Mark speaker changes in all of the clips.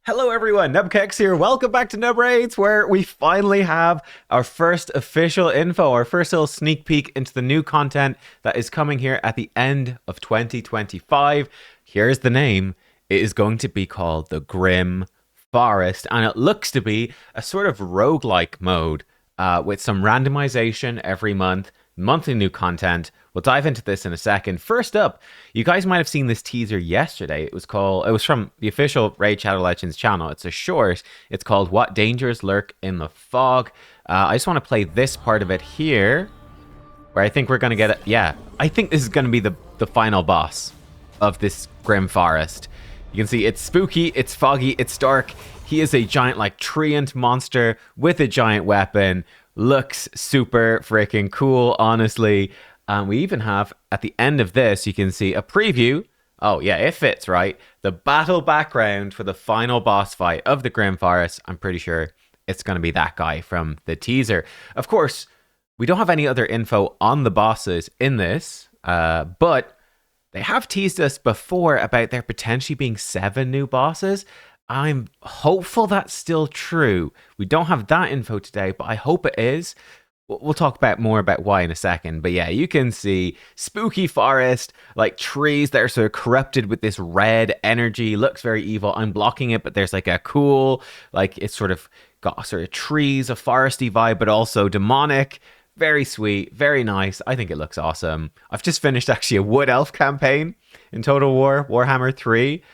Speaker 1: Hello everyone, nubkeks here. Welcome back to Nub Raids, where we finally have our first official info, our first little sneak peek into the new content that is coming here at the end of 2025. Here's the name. It is going to be called the Grim Forest, and it looks to be a sort of roguelike mode with some randomization every month, monthly new content. We'll dive into this in a second. First up, you guys might have seen this teaser yesterday. It was from the official Raid Shadow Legends channel. It's a short. It's called What Dangers Lurk in the Fog. I just want to play this part of it here, where I think we're going to get it. Yeah, I think this is going to be the final boss of this Grim Forest. You can see it's spooky, it's foggy, it's dark. He is a giant, like, treant monster with a giant weapon. Looks super freaking cool, honestly. We even have, at the end of this, you can see a preview. Oh, yeah, it fits, right? The battle background for the final boss fight of the Grim Forest. I'm pretty sure it's going to be that guy from the teaser. Of course, we don't have any other info on the bosses in this, but they have teased us before about there potentially being 7 new bosses. I'm hopeful that's still true. We don't have that info today, but I hope it is. We'll talk about more about why in a second. But yeah, you can see spooky forest, like trees that are sort of corrupted with this red energy. Looks very evil. I'm blocking it, but there's like a cool, like it's sort of got sort of trees, a foresty vibe, but also demonic. Very sweet, very nice. I think it looks awesome. I've just finished actually a Wood Elf campaign in Total War, Warhammer 3.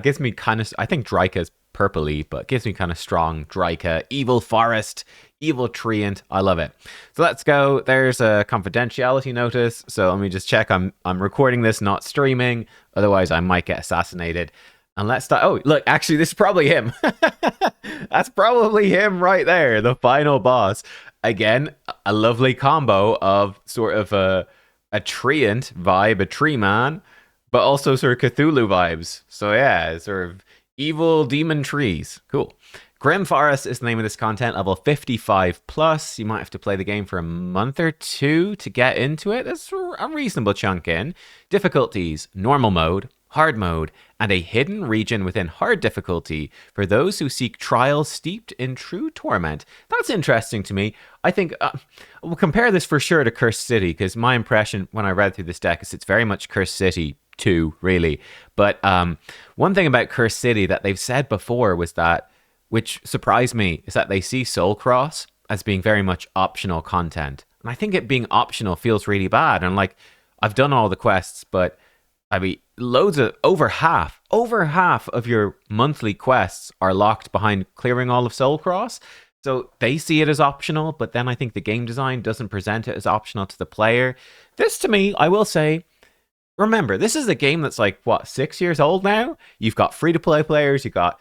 Speaker 1: Gives me kind of, I think Dryka's purpley, but gives me kind of strong Dryka, evil forest, evil treant. I love it. So let's go. There's a confidentiality notice. So let me just check. I'm recording this, not streaming. Otherwise, I might get assassinated. And let's start. Oh, look, actually, this is probably him. That's probably him right there, the final boss. Again, a lovely combo of sort of a treant vibe, a tree man, but also sort of Cthulhu vibes. So yeah, sort of evil demon trees. Cool. Grim Forest is the name of this content, level 55 plus. You might have to play the game for a month or two to get into it. That's a reasonable chunk in. Difficulties, normal mode, hard mode, and a hidden region within hard difficulty for those who seek trials steeped in true torment. That's interesting to me. I think we'll compare this for sure to Cursed City, because my impression when I read through this deck is it's very much Cursed City 2, really. But one thing about Cursed City that they've said before was that, which surprised me, is that they see Soul Cross as being very much optional content. And I think it being optional feels really bad. And like, I've done all the quests, but I mean, over half of your monthly quests are locked behind clearing all of Soul Cross. So they see it as optional, but then I think the game design doesn't present it as optional to the player. This, to me, I will say, remember, this is a game that's like, what, 6 years old now? You've got free-to-play players, you've got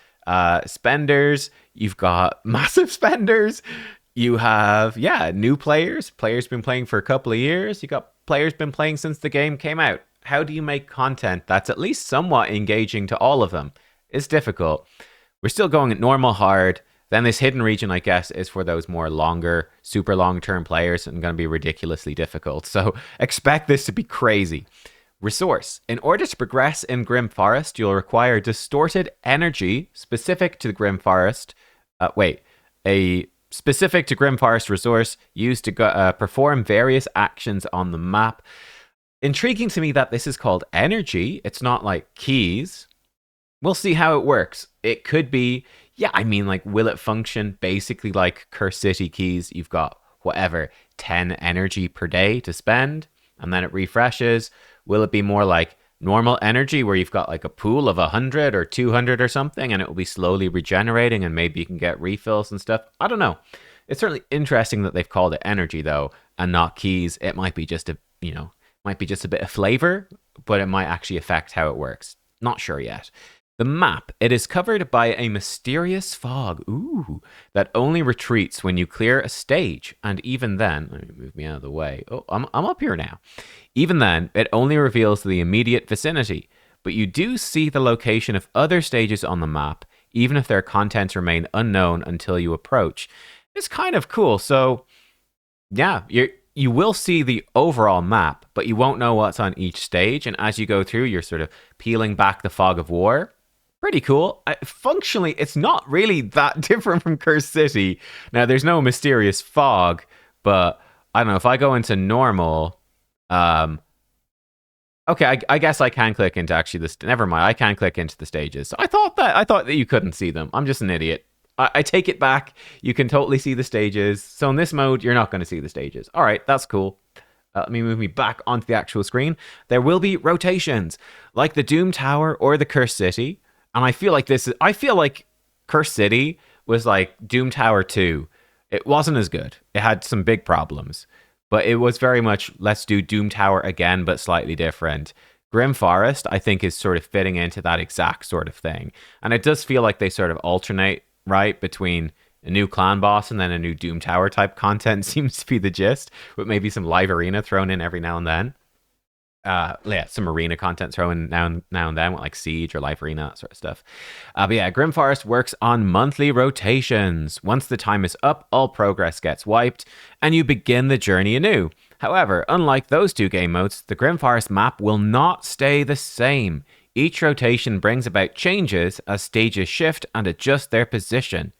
Speaker 1: spenders, you've got massive spenders, you have, yeah, new players been playing for a couple of years, you got players been playing since the game came out. How do you make content that's at least somewhat engaging to all of them? It's difficult. We're still going at normal hard. Then this hidden region, I guess, is for those more longer, super long-term players and going to be ridiculously difficult. So expect this to be crazy. Resource. In order to progress in Grim Forest, you'll require distorted energy specific to the Grim Forest. A specific to Grim Forest resource used to perform various actions on the map. Intriguing to me that this is called energy. It's not like keys. We'll see how it works. It could be, yeah, I mean, like, will it function basically like Cursed City keys? You've got whatever, 10 energy per day to spend, and then it refreshes. Will it be more like normal energy where you've got like a pool of 100 or 200 or something, and it will be slowly regenerating, and maybe you can get refills and stuff? I don't know. It's certainly interesting that they've called it energy, though, and not keys. It might be just a bit of flavor, but it might actually affect how it works. Not sure yet. The map, it is covered by a mysterious fog, that only retreats when you clear a stage. And even then, let me move me out of the way. Oh, I'm up here now. Even then, it only reveals the immediate vicinity, but you do see the location of other stages on the map, even if their contents remain unknown until you approach. It's kind of cool. So, yeah, you will see the overall map, but you won't know what's on each stage. And as you go through, you're sort of peeling back the fog of war. Pretty cool. Functionally, it's not really that different from Cursed City. Now, there's no mysterious fog, but I don't know if I go into normal. Um, okay, I guess I can click into actually this. Never mind, I can click into the stages. So I thought that you couldn't see them. I'm just an idiot. I take it back. You can totally see the stages. So in this mode, you're not going to see the stages. All right, that's cool. Let me move me back onto the actual screen. There will be rotations, like the Doom Tower or the Cursed City. And I feel like I feel like Cursed City was like Doom Tower 2. It wasn't as good. It had some big problems, but it was very much let's do Doom Tower again, but slightly different. Grim Forest, I think, is sort of fitting into that exact sort of thing. And it does feel like they sort of alternate, right, between a new clan boss and then a new Doom Tower type content seems to be the gist, with maybe some live arena thrown in every now and then. Yeah, some arena content thrown now and then with like Siege or Life Arena, that sort of stuff. But yeah, Grim Forest works on monthly rotations. Once the time is up, all progress gets wiped, and you begin the journey anew. However, unlike those two game modes, the Grim Forest map will not stay the same. Each rotation brings about changes as stages shift and adjust their position.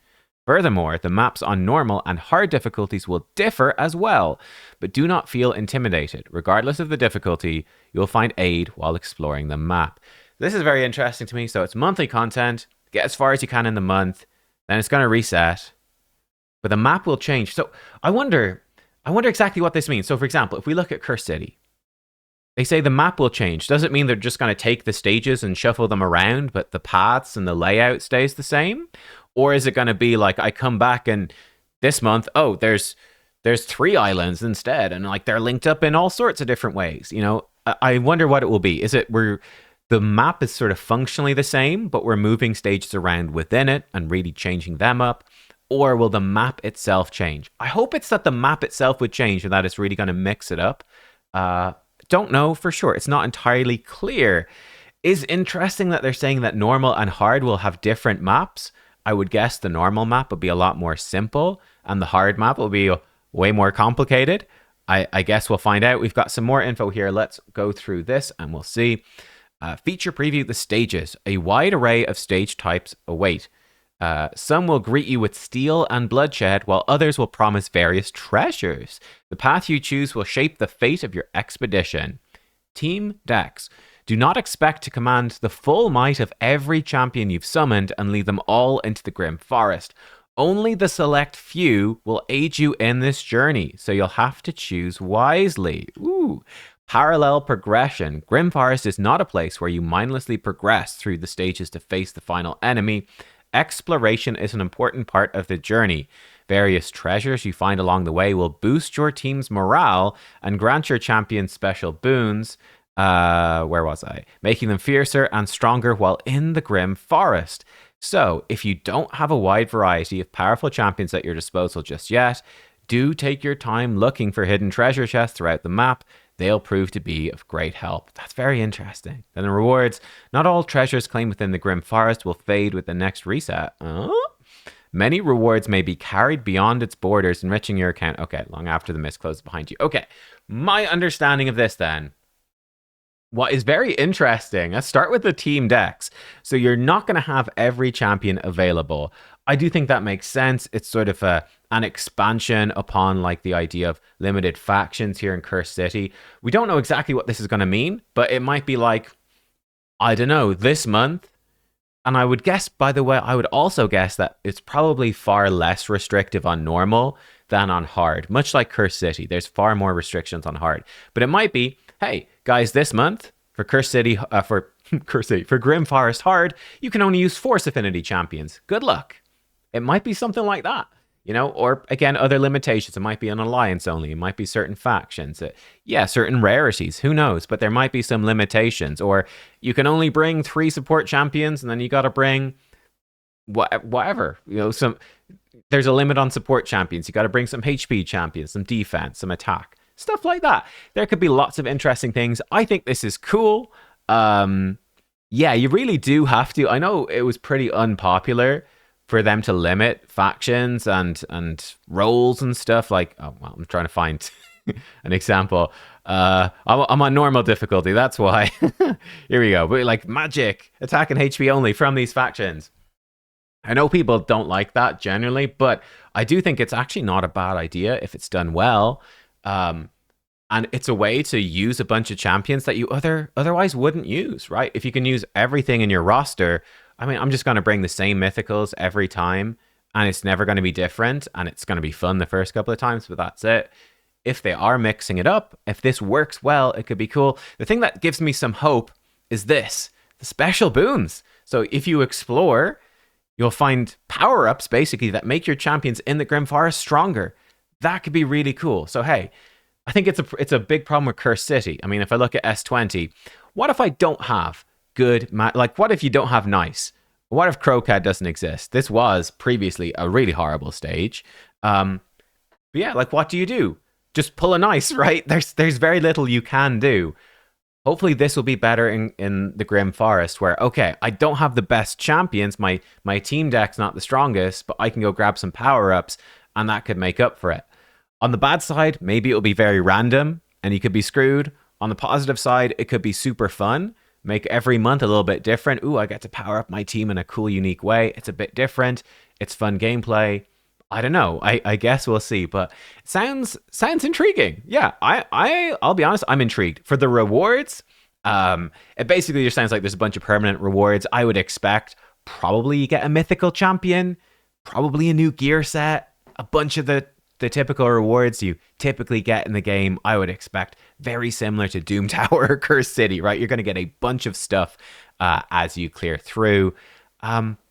Speaker 1: Furthermore, the maps on normal and hard difficulties will differ as well, but do not feel intimidated. Regardless of the difficulty, you'll find aid while exploring the map. This is very interesting to me. So it's monthly content, get as far as you can in the month, then it's going to reset, but the map will change. So I wonder exactly what this means. So for example, if we look at Cursed City, they say the map will change. Does it mean they're just going to take the stages and shuffle them around, but the paths and the layout stays the same? Or is it going to be like I come back and this month, oh, there's 3 islands instead, and like they're linked up in all sorts of different ways? You know, I wonder what it will be. Is it where the map is sort of functionally the same, but we're moving stages around within it and really changing them up? Or will the map itself change? I hope it's that the map itself would change and that it's really going to mix it up. Don't know for sure. It's not entirely clear. Is interesting that they're saying that normal and hard will have different maps. I would guess the normal map would be a lot more simple and the hard map will be way more complicated. I guess we'll find out. We've got some more info here. Let's go through this and we'll see. Feature preview the stages. A wide array of stage types await. Some will greet you with steel and bloodshed, while others will promise various treasures. The path you choose will shape the fate of your expedition. Team decks. Do not expect to command the full might of every champion you've summoned and lead them all into the Grim Forest. Only the select few will aid you in this journey, so you'll have to choose wisely. Ooh. Parallel progression. Grim Forest is not a place where you mindlessly progress through the stages to face the final enemy. Exploration is an important part of the journey. Various treasures you find along the way will boost your team's morale and grant your champion special boons. Where was I? Making them fiercer and stronger while in the Grim Forest. So, if you don't have a wide variety of powerful champions at your disposal just yet, do take your time looking for hidden treasure chests throughout the map. They'll prove to be of great help. That's very interesting. Then the rewards. Not all treasures claimed within the Grim Forest will fade with the next reset. Many rewards may be carried beyond its borders, enriching your account. Okay, long after the mist closes behind you. Okay, my understanding of this then. What is very interesting, let's start with the team decks. So you're not going to have every champion available. I do think that makes sense. It's sort of an expansion upon like the idea of limited factions here in Cursed City. We don't know exactly what this is going to mean, but it might be like, I don't know, this month. And I would guess, by the way, I would also guess that it's probably far less restrictive on normal than on hard. Much like Cursed City, there's far more restrictions on hard. But it might be, hey, guys, this month for Cursed City, for Grim Forest Hard, you can only use Force Affinity champions. Good luck. It might be something like that, you know, or again, other limitations. It might be an alliance only. It might be certain factions. Yeah, certain rarities. Who knows? But there might be some limitations. Or you can only bring 3 support champions, and then you got to bring whatever. You know, there's a limit on support champions. You got to bring some HP champions, some defense, some attack. Stuff like that. There could be lots of interesting things. I think this is cool. Yeah, you really do have to. I know it was pretty unpopular for them to limit factions and roles and stuff. Like, oh, well, I'm trying to find an example. I'm on normal difficulty. That's why. Here we go. But like magic, attack and HP only from these factions. I know people don't like that generally, but I do think it's actually not a bad idea if it's done well. Um, and it's a way to use a bunch of champions that you otherwise wouldn't use, right? If you can use everything in your roster, I mean, I'm just going to bring the same mythicals every time, and it's never going to be different, and it's going to be fun the first couple of times, but that's it. If they are mixing it up, if this works well, it could be cool. The thing that gives me some hope is this, the special boons. So if you explore, you'll find power-ups, basically, that make your champions in the Grim Forest stronger. That could be really cool. So, hey, I think it's a big problem with Cursed City. I mean, if I look at S20, what if I don't have good... like, what if you don't have nice? What if Crocat doesn't exist? This was previously a really horrible stage. But yeah, like, what do you do? Just pull a nice, right? There's very little you can do. Hopefully this will be better in the Grim Forest where, okay, I don't have the best champions. My team deck's not the strongest, but I can go grab some power-ups and that could make up for it. On the bad side, maybe it'll be very random and you could be screwed. On the positive side, it could be super fun. Make every month a little bit different. Ooh, I get to power up my team in a cool, unique way. It's a bit different. It's fun gameplay. I don't know. I guess we'll see, but it sounds intriguing. Yeah, I'll be honest, I'm intrigued. For the rewards, it basically just sounds like there's a bunch of permanent rewards. I would expect probably you get a mythical champion, probably a new gear set, a bunch of the typical rewards you typically get in the game. I would expect very similar to Doom Tower or Cursed City, right? You're going to get a bunch of stuff as you clear through.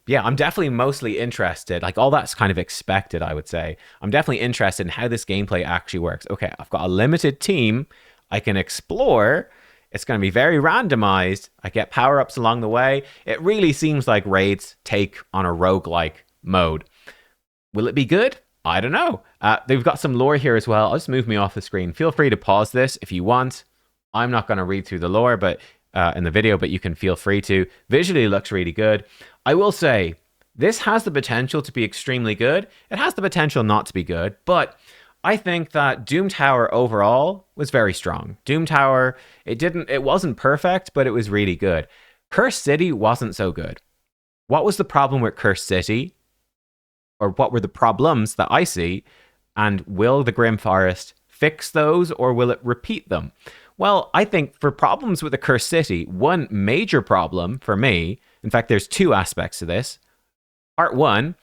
Speaker 1: Yeah, I'm definitely mostly interested. Like, all that's kind of expected, I would say. I'm definitely interested in how this gameplay actually works. Okay, I've got a limited team. I can explore. It's going to be very randomized. I get power-ups along the way. It really seems like raids take on a roguelike mode. Will it be good? I don't know. They've got some lore here as well. I'll just move me off the screen. Feel free to pause this if you want. I'm not going to read through the lore, but in the video, but you can feel free to. Visually, it looks really good. I will say, this has the potential to be extremely good. It has the potential not to be good, but I think that Doom Tower overall was very strong. Doom Tower, it wasn't perfect, but it was really good. Cursed City wasn't so good. What was the problem with Cursed City? Or what were the problems that I see? And will the Grim Forest fix those, or will it repeat them? Well, I think for problems with the Cursed City, one major problem for me, in fact, there's two aspects to this. Part one,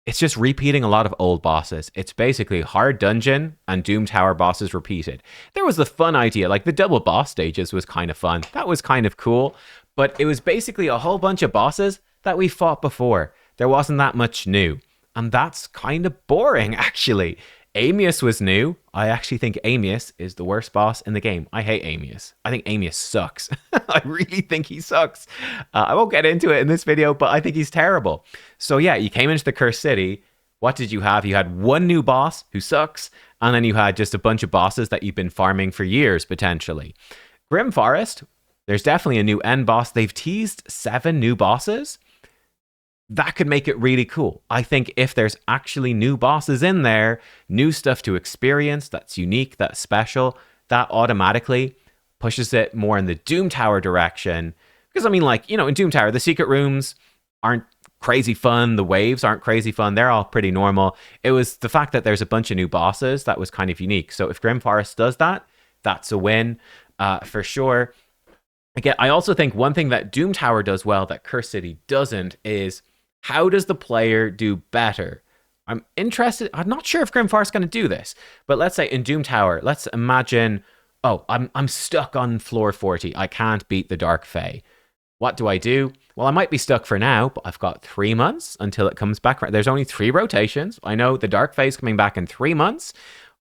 Speaker 1: it's just repeating a lot of old bosses. It's basically hard dungeon and Doom Tower bosses repeated. There was the fun idea, like the double boss stages was kind of fun. That was kind of cool, but it was basically a whole bunch of bosses that we fought before. There wasn't that much new, and that's kind of boring, actually. Amius was new. I actually think Amius is the worst boss in the game. I hate Amius. I think Amius sucks. I really think he sucks. I won't get into it in this video, but I think he's terrible. So yeah, you came into the Cursed City. What did you have? You had one new boss who sucks, and then you had just a bunch of bosses that you've been farming for years, potentially. Grim Forest, there's definitely a new end boss. They've teased 7 new bosses. That could make it really cool. I think if there's actually new bosses in there, new stuff to experience that's unique, that's special, that automatically pushes it more in the Doom Tower direction. Because, I mean, like, you know, in Doom Tower, the secret rooms aren't crazy fun. The waves aren't crazy fun. They're all pretty normal. It was the fact that there's a bunch of new bosses that was kind of unique. So if Grim Forest does that, that's a win for sure. Again, I also think one thing that Doom Tower does well that Cursed City doesn't is, how does the player do better? I'm interested. I'm not sure if Grim Forest is going to do this, but let's say in Doom Tower, let's imagine, oh, I'm stuck on floor 40. I can't beat the Dark Fae. What do I do? Well, I might be stuck for now, but I've got 3 months until it comes back. There's only 3 rotations. I know the Dark Fae is coming back in 3 months.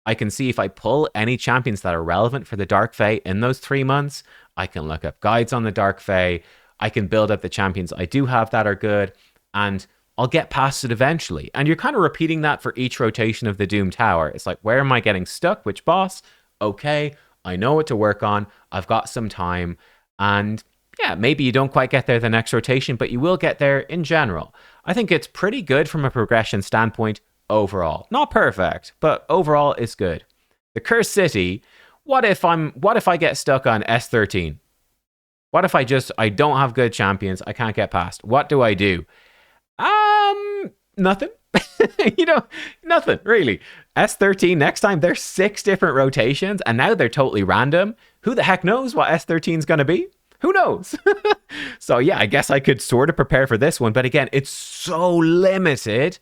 Speaker 1: I can see if I pull any champions that are relevant for the Dark Fae in those 3 months. I can look up guides on the Dark Fae. I can build up the champions I do have that are good. And I'll get past it eventually. And you're kind of repeating that for each rotation of the Doom Tower. It's like, where am I getting stuck? Which boss? Okay, I know what to work on. I've got some time. And yeah, maybe you don't quite get there the next rotation, but you will get there in general. I think it's pretty good from a progression standpoint overall. Not perfect, but overall it's good. The Cursed City. What if I get stuck on S13? What if I don't have good champions? I can't get past. What do I do? Nothing. you know, Nothing really. S13 next time, there's 6 different rotations, and now they're totally random. Who the heck knows what S13 is going to be? Who knows? So yeah, I guess I could sort of prepare for this one, but again, it's so limited.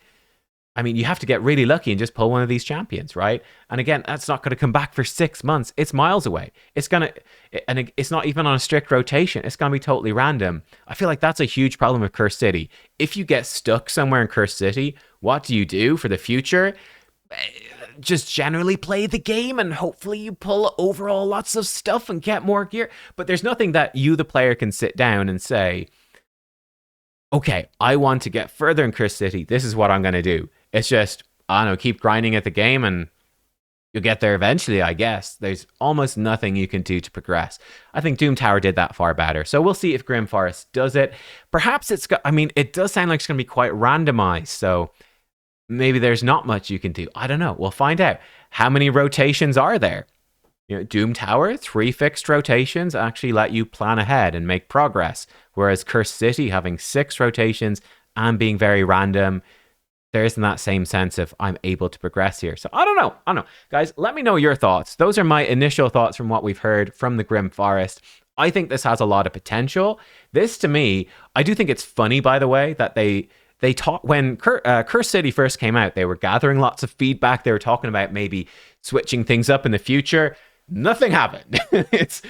Speaker 1: I mean, you have to get really lucky and just pull one of these champions, right? And again, that's not going to come back for 6 months. It's miles away. And it's not even on a strict rotation. It's going to be totally random. I feel like that's a huge problem with Cursed City. If you get stuck somewhere in Cursed City, what do you do for the future? Just generally play the game and hopefully you pull overall lots of stuff and get more gear. But there's nothing that you, the player, can sit down and say, okay, I want to get further in Cursed City. This is what I'm going to do. It's just, I don't know, keep grinding at the game and you'll get there eventually, I guess. There's almost nothing you can do to progress. I think Doom Tower did that far better. So we'll see if Grim Forest does it. Perhaps it does sound like it's going to be quite randomized. So maybe there's not much you can do. I don't know. We'll find out. How many rotations are there? Doom Tower, 3 fixed rotations actually let you plan ahead and make progress. Whereas Cursed City having 6 rotations and being very random, there isn't that same sense of I'm able to progress here. So I don't know. Guys, let me know your thoughts. Those are my initial thoughts from what we've heard from the Grim Forest. I think this has a lot of potential. This, to me, I do think it's funny, by the way, that they talk when Cursed City first came out, they were gathering lots of feedback. They were talking about maybe switching things up in the future. Nothing happened. It's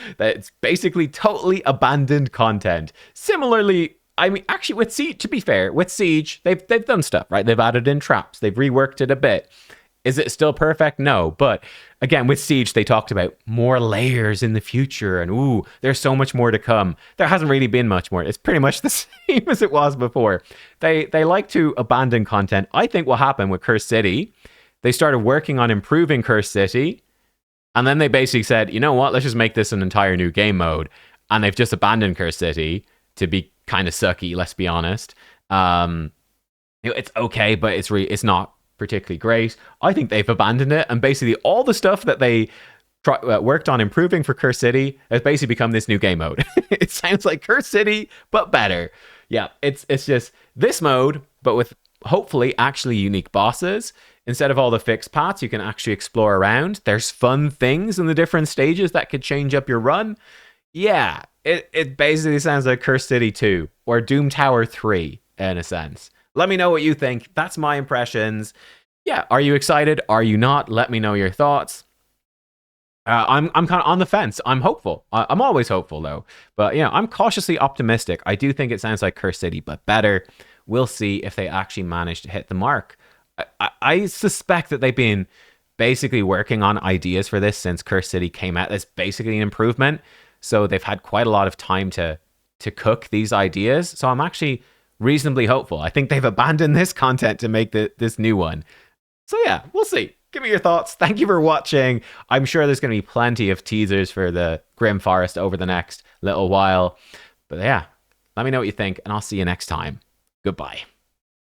Speaker 1: basically totally abandoned content. Similarly, I mean, actually, with Siege, to be fair, with Siege, they've done stuff, right? They've added in traps. They've reworked it a bit. Is it still perfect? No. But again, with Siege, they talked about more layers in the future and, ooh, there's so much more to come. There hasn't really been much more. It's pretty much the same as it was before. They like to abandon content. I think what happened with Cursed City, they started working on improving Cursed City, and then they basically said, you know what, let's just make this an entire new game mode. And they've just abandoned Cursed City to be kind of sucky, let's be honest. It's okay, but it's not particularly great. I think they've abandoned it, and basically all the stuff that they worked on improving for Cursed City has basically become this new game mode. It sounds like Cursed City, but better. Yeah, it's just this mode, but with hopefully actually unique bosses. Instead of all the fixed paths, you can actually explore around. There's fun things in the different stages that could change up your run. Yeah, it basically sounds like Cursed City 2 or Doom Tower 3 in a sense. Let me know what you think. That's my impressions. Yeah, are you excited? Are you not? Let me know your thoughts. I'm kind of on the fence. I'm hopeful. I'm always hopeful though. But I'm cautiously optimistic. I do think it sounds like Cursed City, but better. We'll see if they actually manage to hit the mark. I suspect that they've been basically working on ideas for this since Cursed City came out. That's basically an improvement. So they've had quite a lot of time to cook these ideas. So I'm actually reasonably hopeful. I think they've abandoned this content to make this new one. So yeah, we'll see. Give me your thoughts. Thank you for watching. I'm sure there's going to be plenty of teasers for the Grim Forest over the next little while. But yeah, let me know what you think, and I'll see you next time. Goodbye.